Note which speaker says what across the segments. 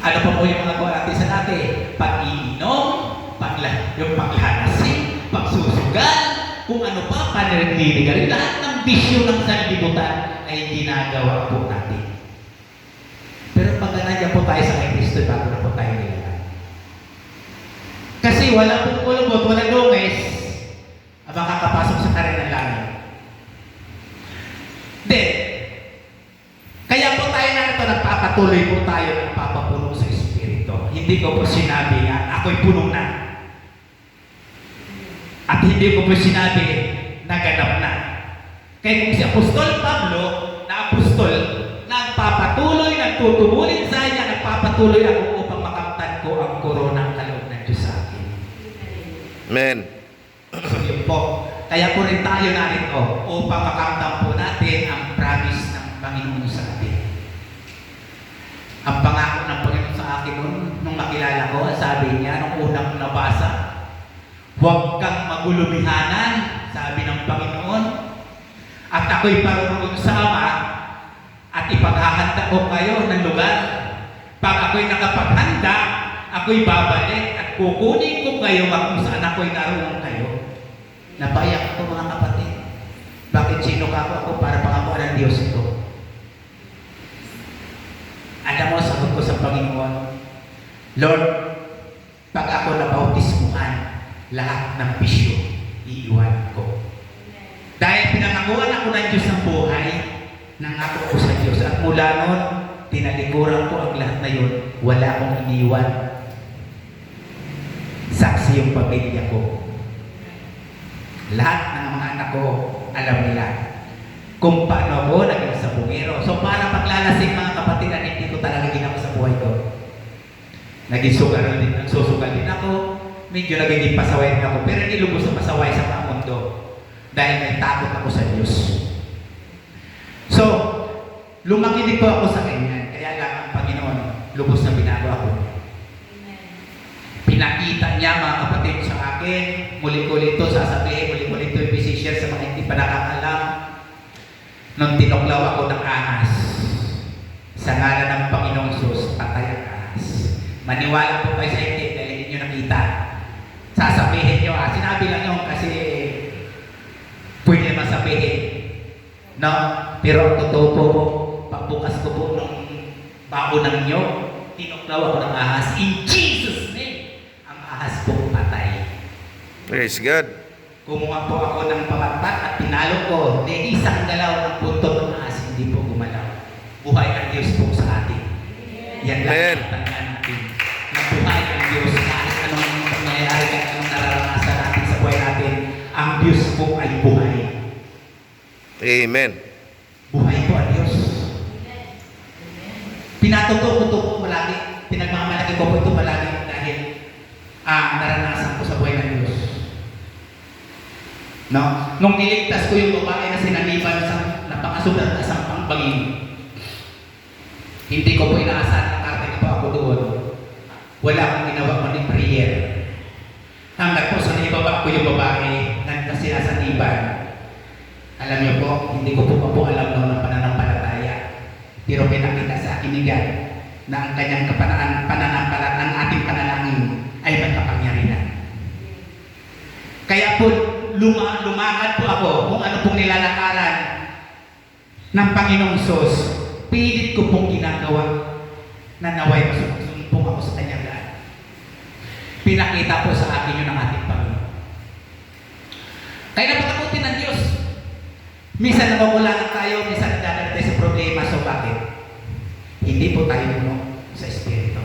Speaker 1: Ano pa po yung mga natin sa dati? Pag-iinom, yung paglalasin, pagsusugal, kung ano pa, paniriligarin. Lahat ng bisyo ng sanlibutan ay ginagawa po natin. Pero pag nandiyan po tayo sa kay Kristo, bago na po tayo nilalang. Kasi wala pong kulubot, walang lunes, ang makakapasok sa karin ng langit. Then, kaya po tayo narito, nagpapatuloy po tayo ng papapuno sa Espiritu. Hindi ko po sinabi nga, ako'y puno na. At hindi ko po sinabi, naganap na. Kaya kung si Apostol Pablo, na apostol, nagpapatuloy, nagtutubulin sa kanya, nagpapatuloy ako upang makamtan ko ang koronang kaloob ng Diyos sa akin.
Speaker 2: Amen.
Speaker 1: So yun po. Kaya po rin tayo narito upang makamtan po natin ang promise ng Panginoon sa atin. Ang pangako ng Panginoon sa akin nung makilala ko, sabi niya, nung unang nabasa, huwag kang magulubihanan, sabi ng Panginoon, at ako'y parurong sa Ama, at ipaghahanda ko kayo ng lugar. Pag ako'y nakapaghanda, ako'y babalik at kukunin ko kayo kung saan ako'y naroon kayo. Napayak ako mga kapatid. Bakit sino ka ako para pangakuan ng Diyos ito? Alam mo, sagot ko sa Panginoon, Lord, pag ako nabautismuhan, lahat ng bisyo, iiwan ko. Dahil pinangakuan ako ng Diyos ng buhay, nangako ko sa Diyos. At mula noon, tinalikuran ko ang lahat na yun. Wala akong iniwan. Saksi yung pamilya ko. Lahat ng mga anak ko, alam nila kung paano ako naging sabungero. So para paglalasing mga kapatid, hindi ko talaga ginawa sa buhay ko. Naging sugal din, nagsusugal din ako. Medyo naging pasaway din ako. Pero hindi lubos sa pasaway sa mga mundo. Dahil may takot ako sa Diyos. So, lumaki din po ako sa Kanya. Kaya lang ang Panginoon, lubos na binago ako. Pinakita niya mga kapatid sa akin, muli-muli ito sasabihin, muli-muli ito i-share sa mga hindi pa nakakalam. Nung tinuklaw ako ng ahas, sa ngalan ng Panginoong Sus, patay ang ahas. Maniwala po kayo sa hindi dahil hindi nyo nakita. Sasabihin nyo, sinabi lang nyo kasi pwede naman sabihin. No? Pero ang totoo po, pagbukas ko po ng baonan nyo, tinuklaw ako ng ahas. In Jesus' name, ang ahas po patay.
Speaker 2: Praise God.
Speaker 1: Kumuha po ako ng pamatpat at pinalo ko. Di isang galaw ng punto ng ahas, hindi po gumalaw. Buhay ang Diyos po sa atin. Yan lang ang tandaan natin. Nabuhay ang Diyos kahit anong nangyayari, kahit anong nararanasan natin sa buhay natin. Ang Diyos po ay buhay.
Speaker 2: Amen.
Speaker 1: Buhay po ang Diyos. Pinatuto ko po malagi. Pinagmamalaki ko po ito malagi dahil naranasan ko sa buhay ng Diyos. No? Nung niligtas ko yung babae na sinaniban sa napakasulat na sampang bangin, hindi ko po inaasahan na karte po ako doon. Wala akong ginawa kundi prayer. Hanggat po sa nibaba ko yung babae na sinasaniban. Alam niyo po, hindi ko po alam noon ang pananampalataya. Pero pinakita sa akin ni God na ang kanyang pananampalataya, ang ating panalangin ay may kapangyarihan. Kaya po, lumakad po ako kung ano pong nilalakaran ng Panginoong Sus. Pilit ko pong ginagawa na naway masumpong ako sa kanyang daan. Pinakita po sa akin yun ng ating Panginoon. Kaya napakabuti ng Diyos. Minsan nawawala tayo, minsan nagdadala tayo sa problema. So bakit? Hindi po tayo puno sa Espiritu.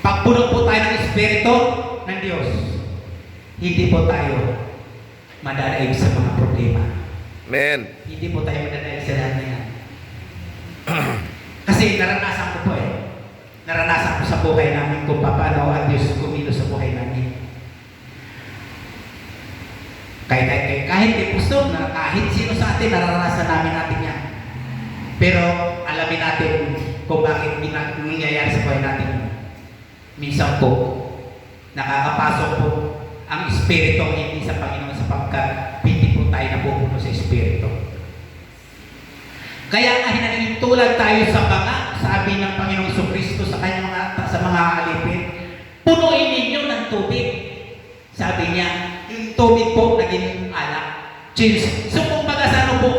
Speaker 1: Pag puno po tayo ng Espiritu ng Diyos, hindi po tayo madadaig sa mga problema.
Speaker 2: Amen.
Speaker 1: Hindi po tayo madadaig sa lahat na yan. Kasi naranasan ko po naranasan ko sa buhay namin kung paano ang Diyos kumilos sa buhay namin. Kahit gusto na kahit sino sa atin, naranasan natin yan. Pero alamin natin kung bakit nangyayari sa buhay natin. Minsan po, nakakapasok po ang Espiritu hindi sa Panginoon sapagkat hindi po tayo napupuno sa Espiritu. Kaya nga hinanintulad tayo sa mga sabi ng Panginoong Jesucristo sa kanyang sa mga alipin, punuin ninyo ng tubig. Sabi niya, yung tubig po naging alak. Cheers. So kumbaga sa ano po?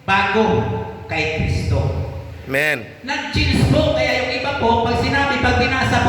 Speaker 1: Bago kay Kristo.
Speaker 2: Amen.
Speaker 1: Nag-cheers po, kaya yung iba po, pag binasa po